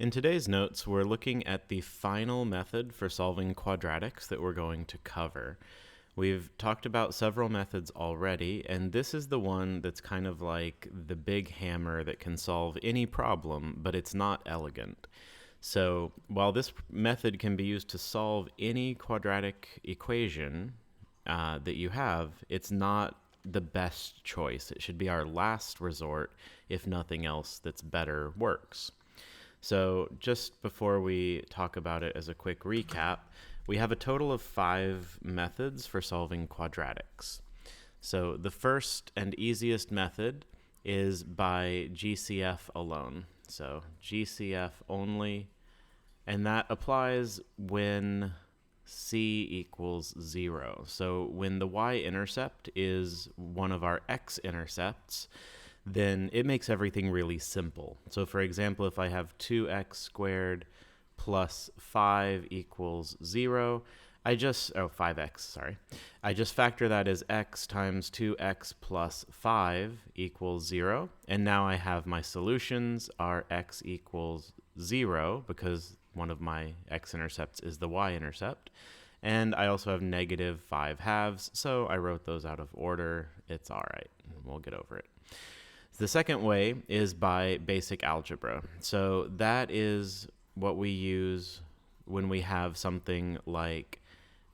In today's notes, we're looking at the final method for solving quadratics that we're going to cover. We've talked about several methods already, and this is the one that's kind of like the big hammer that can solve any problem, but it's not elegant. So while this method can be used to solve any quadratic equation that you have, it's not the best choice. It should be our last resort if nothing else that's better works. So just before we talk about it as a quick recap, we have a total of 5 methods for solving quadratics. So the first and easiest method is by GCF alone. So GCF only, and that applies when c equals 0. So when the y-intercept is one of our x-intercepts, then it makes everything really simple. So for example, if I have 2x squared plus 5 equals 0, 5x, sorry. I just factor that as x times 2x plus 5 equals 0. And now I have my solutions are x equals 0 because one of my x-intercepts is the y-intercept. And I also have negative 5 halves, so I wrote those out of order. It's all right. We'll get over it. The second way is by basic algebra. So that is what we use when we have something like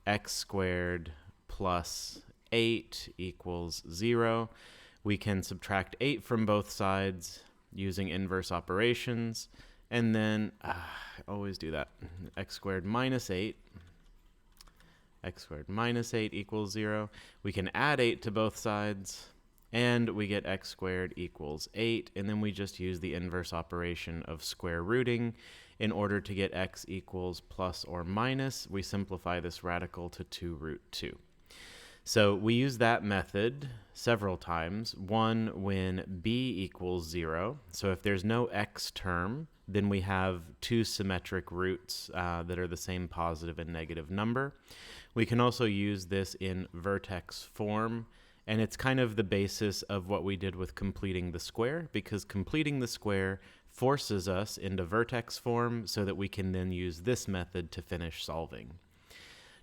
x squared plus 8 equals 0. We can subtract 8 from both sides using inverse operations. And then, I always do that, x squared minus 8 equals 0. We can add 8 to both sides, and we get x squared equals 8, and then we just use the inverse operation of square rooting in order to get x equals plus or minus. We simplify this radical to 2 root 2. So we use that method several times. One, when b equals 0. So if there's no x term, then we have 2 symmetric roots that are the same positive and negative number. We can also use this in vertex form, and it's kind of the basis of what we did with completing the square, because completing the square forces us into vertex form so that we can then use this method to finish solving.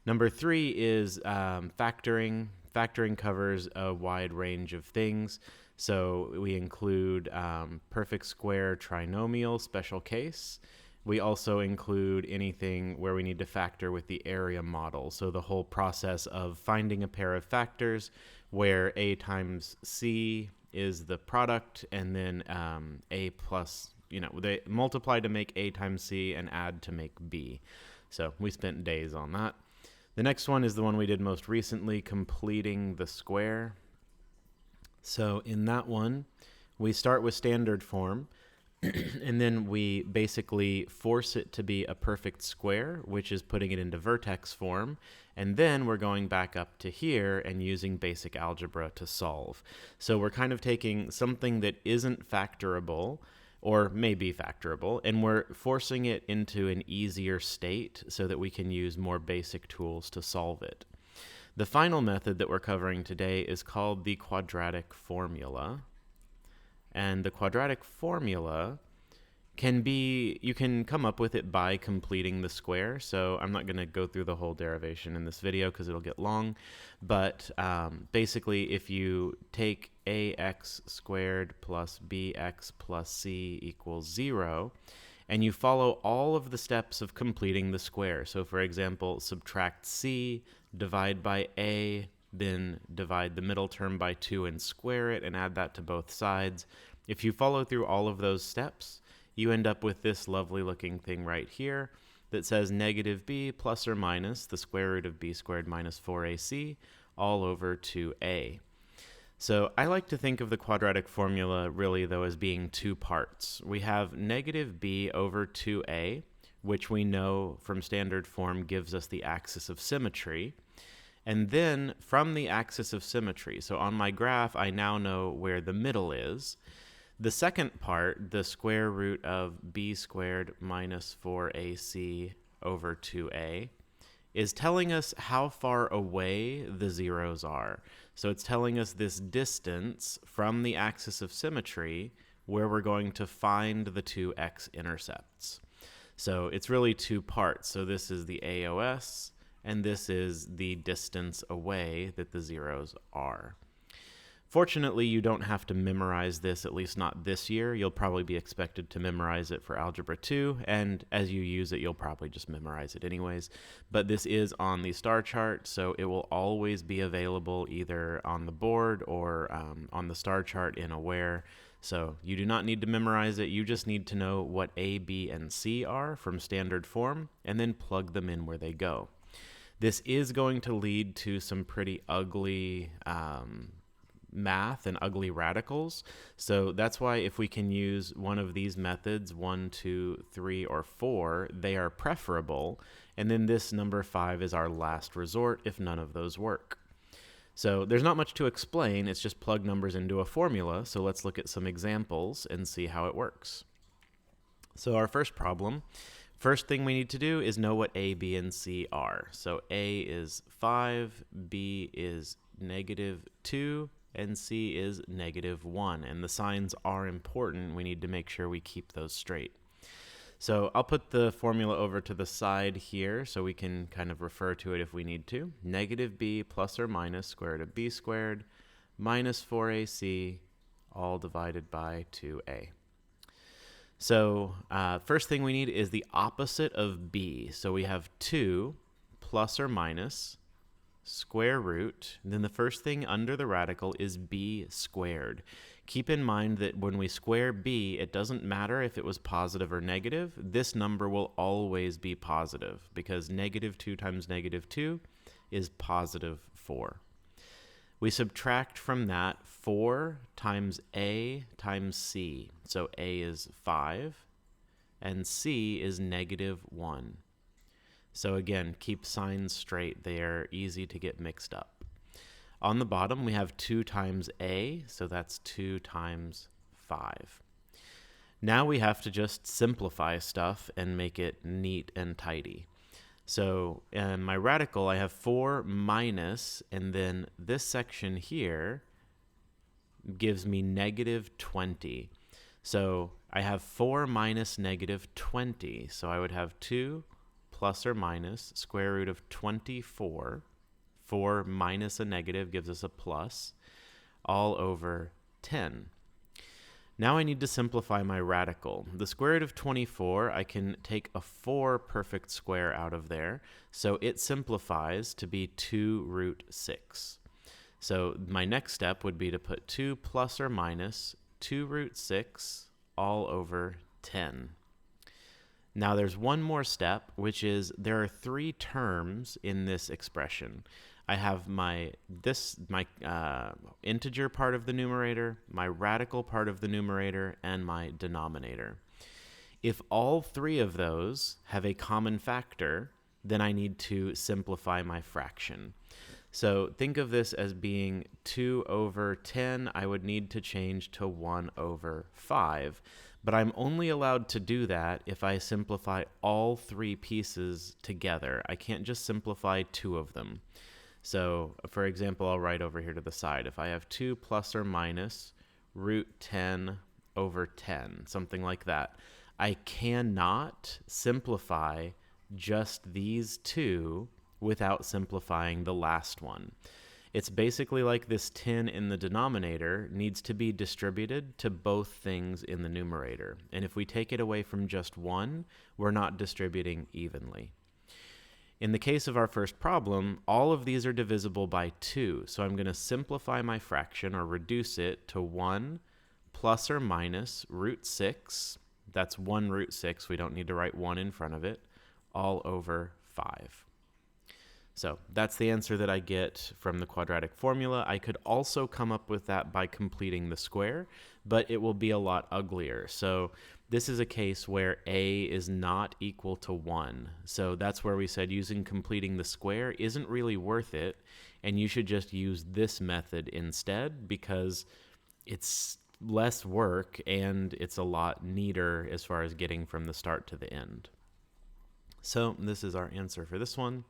Number 3 is factoring. Factoring covers a wide range of things. So we include perfect square trinomial special case. We also include anything where we need to factor with the area model. So the whole process of finding a pair of factors where a times c is the product, and then a plus, they multiply to make a times c and add to make b. So we spent days on that. The next one is the one we did most recently, completing the square. So in that one, we start with standard form, and then we basically force it to be a perfect square, which is putting it into vertex form. And then we're going back up to here and using basic algebra to solve. So we're kind of taking something that isn't factorable, or may be factorable, and we're forcing it into an easier state so that we can use more basic tools to solve it. The final method that we're covering today is called the quadratic formula. And the quadratic formula you can come up with it by completing the square. So I'm not going to go through the whole derivation in this video because it'll get long. But basically, if you take ax squared plus bx plus c equals 0, and you follow all of the steps of completing the square. So for example, subtract c, divide by a, then divide the middle term by 2 and square it, and add that to both sides. If you follow through all of those steps, you end up with this lovely looking thing right here that says negative b plus or minus the square root of b squared minus 4ac all over 2a. So I like to think of the quadratic formula really, though, as being 2 parts. We have negative b over 2a, which we know from standard form gives us the axis of symmetry. And then from the axis of symmetry, so on my graph, I now know where the middle is. The second part, the square root of b squared minus 4ac over 2a, is telling us how far away the zeros are. So it's telling us this distance from the axis of symmetry where we're going to find the 2 x-intercepts. So it's really two parts. So this is the AOS, and this is the distance away that the zeros are. Fortunately, you don't have to memorize this, at least not this year. You'll probably be expected to memorize it for Algebra 2, and as you use it, you'll probably just memorize it anyways. But this is on the star chart, so it will always be available either on the board or on the star chart in Aware. So you do not need to memorize it. You just need to know what A, B, and C are from standard form, and then plug them in where they go. This is going to lead to some pretty ugly math and ugly radicals. So that's why if we can use one of these methods, 1, 2, 3, or 4, they are preferable. And then this number 5 is our last resort if none of those work. So there's not much to explain. It's just plug numbers into a formula. So let's look at some examples and see how it works. So our first problem, first thing we need to do is know what A, B, and C are. So A is 5, B is -2, and C is -1. And the signs are important. We need to make sure we keep those straight. So I'll put the formula over to the side here so we can kind of refer to it if we need to. -b plus or minus square root of b squared minus 4ac all divided by 2a. So first thing we need is the opposite of b. So we have 2 plus or minus square root, and then the first thing under the radical is b squared. Keep in mind that when we square b, it doesn't matter if it was positive or negative. This number will always be positive because -2 times -2 is +4. We subtract from that 4 times a times c. So a is 5 and c is -1. So again, keep signs straight. They are easy to get mixed up. On the bottom, we have 2 times a, so that's 2 times 5. Now we have to just simplify stuff and make it neat and tidy. So in my radical, I have 4 minus, and then this section here gives me -20. So I have 4 minus -20, so I would have 2 plus or minus square root of 24. 4 minus a negative gives us a plus, all over 10. Now I need to simplify my radical. The square root of 24, I can take a 4 perfect square out of there, so it simplifies to be 2 root 6. So my next step would be to put 2 plus or minus 2 root 6 all over 10. Now there's one more step, which is there are 3 terms in this expression. I have my integer part of the numerator, my radical part of the numerator, and my denominator. If all 3 of those have a common factor, then I need to simplify my fraction. So think of this as being 2 over 10. I would need to change to 1 over 5. But I'm only allowed to do that if I simplify all 3 pieces together. I can't just simplify 2 of them. So, for example, I'll write over here to the side. If I have 2 plus or minus root 10 over 10, something like that, I cannot simplify just these 2 without simplifying the last one. It's basically like this 10 in the denominator needs to be distributed to both things in the numerator. And if we take it away from just one, we're not distributing evenly. In the case of our first problem, all of these are divisible by 2. So I'm going to simplify my fraction or reduce it to 1 plus or minus root 6. That's 1 root 6. We don't need to write 1 in front of it, all over 5. So that's the answer that I get from the quadratic formula. I could also come up with that by completing the square, but it will be a lot uglier. So this is a case where a is not equal to 1. So that's where we said using completing the square isn't really worth it, and you should just use this method instead because it's less work and it's a lot neater as far as getting from the start to the end. So this is our answer for this one.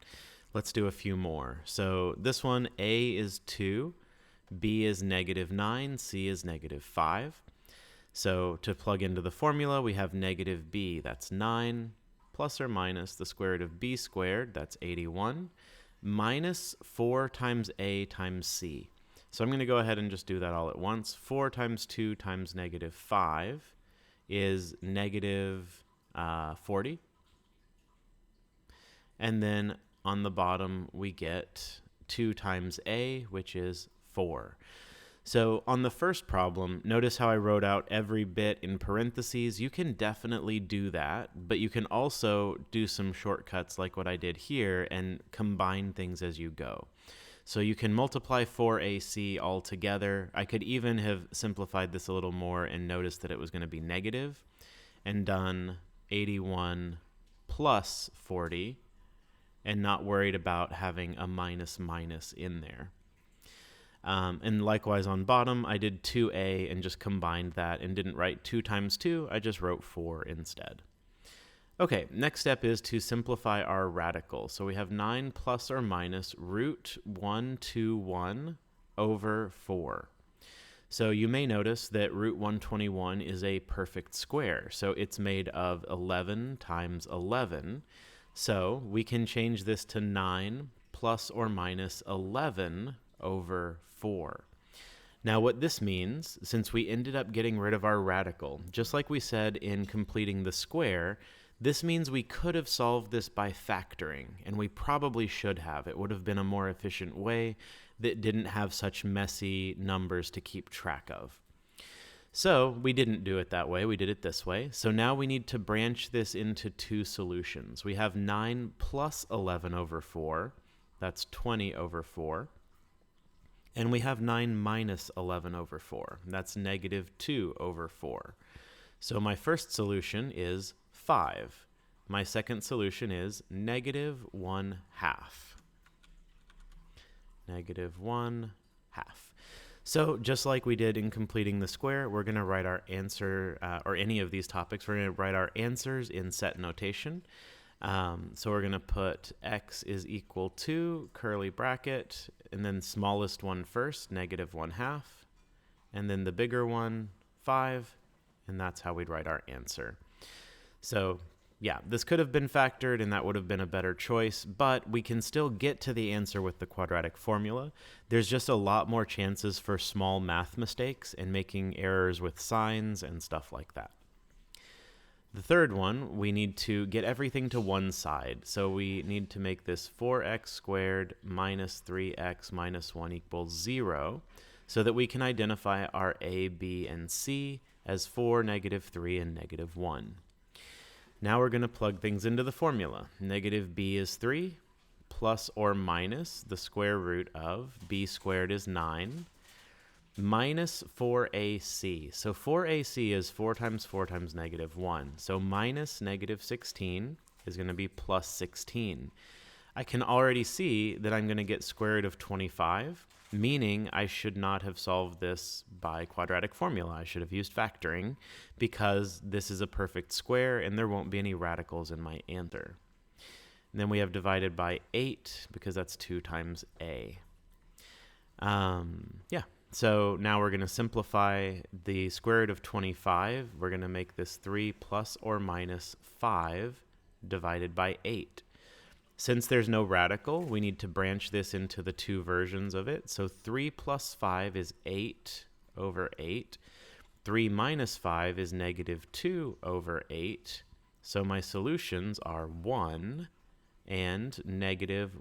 Let's do a few more. So this one, A is 2, B is -9, C is -5. So to plug into the formula, we have -b, that's 9, plus or minus the square root of b squared, that's 81, minus 4 times a times c. So I'm going to go ahead and just do that all at once. 4 times 2 times negative 5 is negative 40. And then on the bottom, we get 2 times a, which is 4. So on the first problem, notice how I wrote out every bit in parentheses. You can definitely do that, but you can also do some shortcuts like what I did here and combine things as you go. So you can multiply 4ac all together. I could even have simplified this a little more and noticed that it was going to be negative and done 81 plus 40 and not worried about having a minus minus in there. And likewise on bottom, I did 2a and just combined that and didn't write 2 times 2. I just wrote 4 instead. Okay, next step is to simplify our radical. So we have 9 plus or minus root 121 over 4. So you may notice that root 121 is a perfect square. So it's made of 11 times 11. So we can change this to 9 plus or minus 11 over 4. Now what this means, since we ended up getting rid of our radical, just like we said in completing the square, this means we could have solved this by factoring, and we probably should have. It would have been a more efficient way that didn't have such messy numbers to keep track of. So we didn't do it that way, we did it this way. So now we need to branch this into two solutions. We have 9 plus 11 over 4, that's 20 over 4. And we have 9 minus 11 over 4, that's negative 2 over 4. So my first solution is 5. My second solution is negative 1/2. Negative 1/2. So just like we did in completing the square, we're going to write our answer, or any of these topics, we're going to write our answers in set notation. So we're going to put x is equal to curly bracket, and then smallest one first, negative 1/2, and then the bigger one, 5, and that's how we'd write our answer. So yeah, this could have been factored and that would have been a better choice, but we can still get to the answer with the quadratic formula. There's just a lot more chances for small math mistakes and making errors with signs and stuff like that. The third one, we need to get everything to one side. So we need to make this 4x squared minus 3x minus 1 equals 0 so that we can identify our a, b, and c as 4, negative 3, and negative 1. Now we're going to plug things into the formula. Negative b is 3, plus or minus the square root of b squared is 9, minus 4ac. So 4ac is 4 times 4 times negative 1. So minus negative 16 is going to be plus 16. I can already see that I'm going to get square root of 25, meaning I should not have solved this by quadratic formula. I should have used factoring because this is a perfect square and there won't be any radicals in my answer. And then we have divided by 8 because that's 2 times a. So now we're going to simplify the square root of 25. We're going to make this 3 plus or minus 5 divided by 8. Since there's no radical, we need to branch this into the two versions of it. So 3 plus 5 is 8 over 8. 3 minus 5 is negative 2 over 8. So my solutions are 1 and negative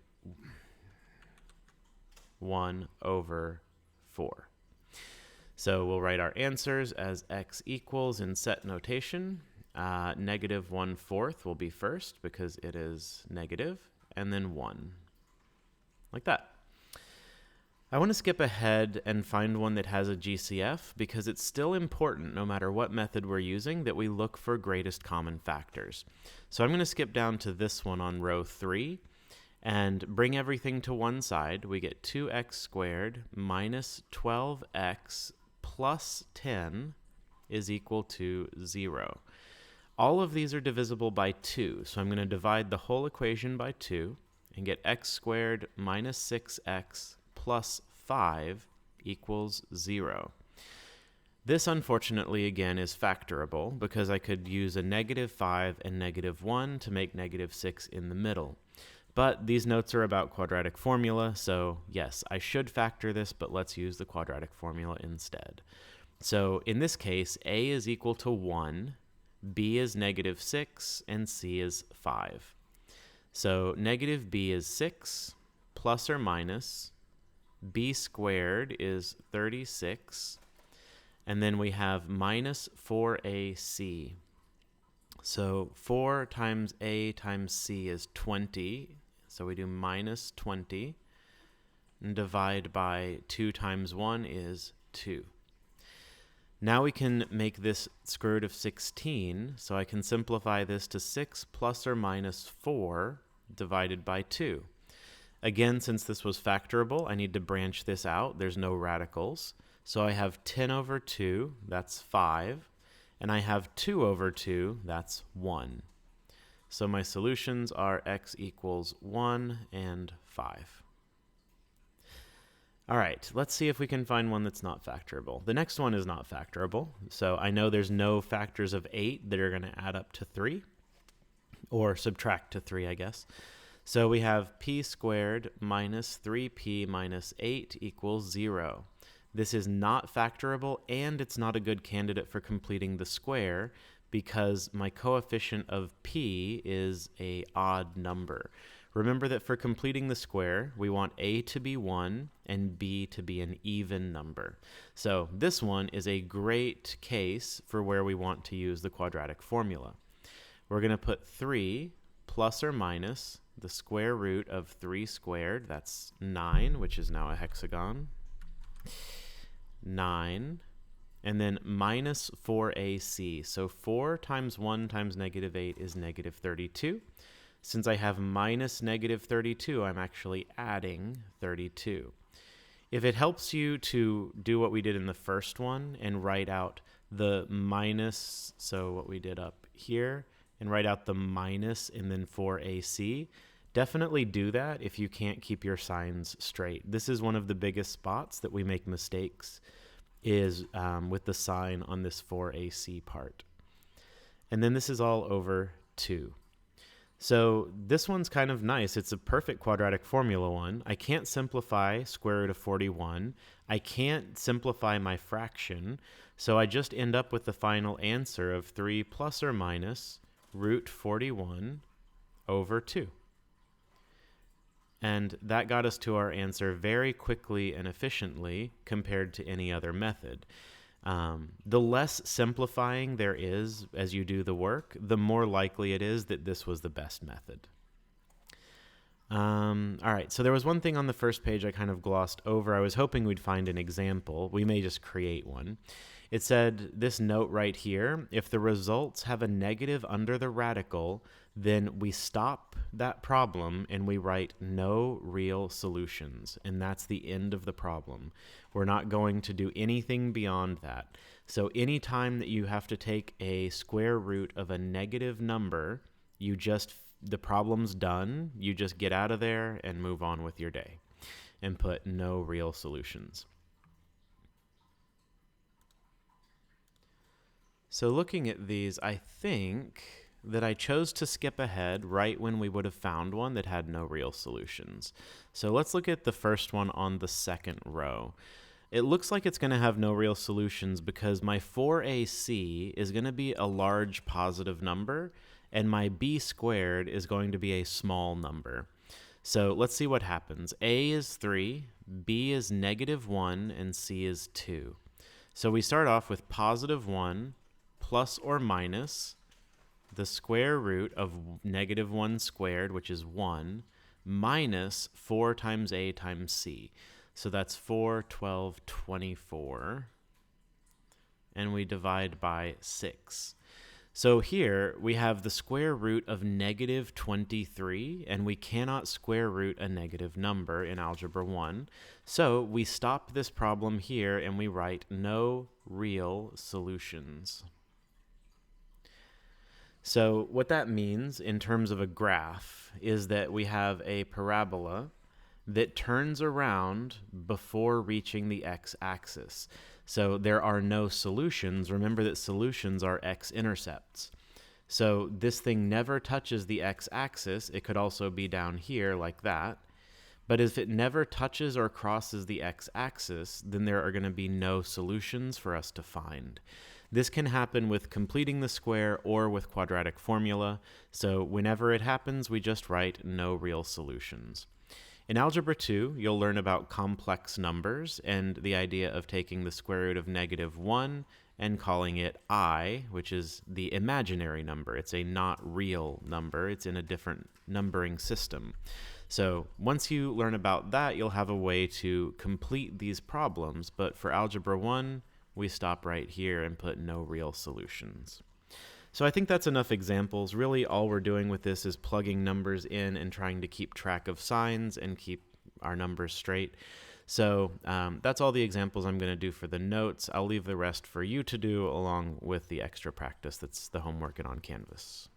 1 over 4. So we'll write our answers as x equals in set notation. Negative 1/4 will be first because it is negative, and then 1, like that. I want to skip ahead and find one that has a GCF because it's still important, no matter what method we're using, that we look for greatest common factors. So I'm going to skip down to this one on row 3 and bring everything to one side. We get 2x squared minus 12x plus 10 is equal to 0. All of these are divisible by 2, so I'm going to divide the whole equation by 2 and get x squared minus 6x plus 5 equals 0. This, unfortunately, again, is factorable because I could use a -5 and -1 to make -6 in the middle. But these notes are about quadratic formula, so yes, I should factor this, but let's use the quadratic formula instead. So in this case, a is equal to 1, b is -6, and c is 5. So negative b is 6, plus or minus, b squared is 36, and then we have minus 4ac. So 4 times a times c is 20. So we do minus 20. And divide by 2 times 1 is 2. Now we can make this square root of 16. So I can simplify this to 6 plus or minus 4 divided by 2. Again, since this was factorable, I need to branch this out. There's no radicals. So I have 10 over 2, that's 5, and I have 2 over 2, that's 1. So my solutions are x equals 1 and 5. All right, let's see if we can find one that's not factorable. The next one is not factorable, so I know there's no factors of 8 that are going to add up to 3, or subtract to 3, I guess. So we have p squared minus 3p minus 8 equals 0. This is not factorable, and it's not a good candidate for completing the square because my coefficient of p is an odd number. Remember that for completing the square, we want a to be 1 and b to be an even number. So this one is a great case for where we want to use the quadratic formula. We're going to put 3 plus or minus the square root of 3 squared, that's 9, which is now a hexagon. 9, and then minus 4ac. So 4 times 1 times -8 is -32. Since I have minus -32, I'm actually adding 32. If it helps you to do what we did in the first one and write out the minus, so what we did up here, and write out the minus and then 4ac, definitely do that if you can't keep your signs straight. This is one of the biggest spots that we make mistakes, is with the sign on this 4ac part. And then this is all over 2. So this one's kind of nice. It's a perfect quadratic formula one. I can't simplify square root of 41. I can't simplify my fraction. So I just end up with the final answer of 3 plus or minus root 41 over 2. And that got us to our answer very quickly and efficiently compared to any other method. The less simplifying there is as you do the work, the more likely it is that this was the best method. All right, so there was one thing on the first page I kind of glossed over. I was hoping we'd find an example. We may just create one. It said this note right here: if the results have a negative under the radical, then we stop that problem and we write no real solutions. And that's the end of the problem. We're not going to do anything beyond that. So anytime that you have to take a square root of a negative number, the problem's done. You just get out of there and move on with your day and put no real solutions. So looking at these, I think that I chose to skip ahead right when we would have found one that had no real solutions. So let's look at the first one on the second row. It looks like it's going to have no real solutions because my 4ac is going to be a large positive number, and my b squared is going to be a small number. So let's see what happens. A is 3, b is -1, and c is 2. So we start off with positive 1 plus or minus the square root of -1 squared, which is 1, minus 4 times a times c. So that's 4, 12, 24. And we divide by 6. So here we have the square root of -23, and we cannot square root a negative number in Algebra 1. So we stop this problem here and we write no real solutions. So what that means in terms of a graph is that we have a parabola that turns around before reaching the x-axis. So there are no solutions. Remember that solutions are x-intercepts. So this thing never touches the x-axis. It could also be down here like that. But if it never touches or crosses the x-axis, then there are going to be no solutions for us to find. This can happen with completing the square or with quadratic formula. So whenever it happens, we just write no real solutions. In Algebra 2, you'll learn about complex numbers and the idea of taking the square root of -1 and calling it I, which is the imaginary number. It's a not real number. It's in a different numbering system. So once you learn about that, you'll have a way to complete these problems. But for Algebra 1, we stop right here and put no real solutions. So I think that's enough examples. Really, all we're doing with this is plugging numbers in and trying to keep track of signs and keep our numbers straight. So that's all the examples I'm going to do for the notes. I'll leave the rest for you to do along with the extra practice that's the homework and on Canvas.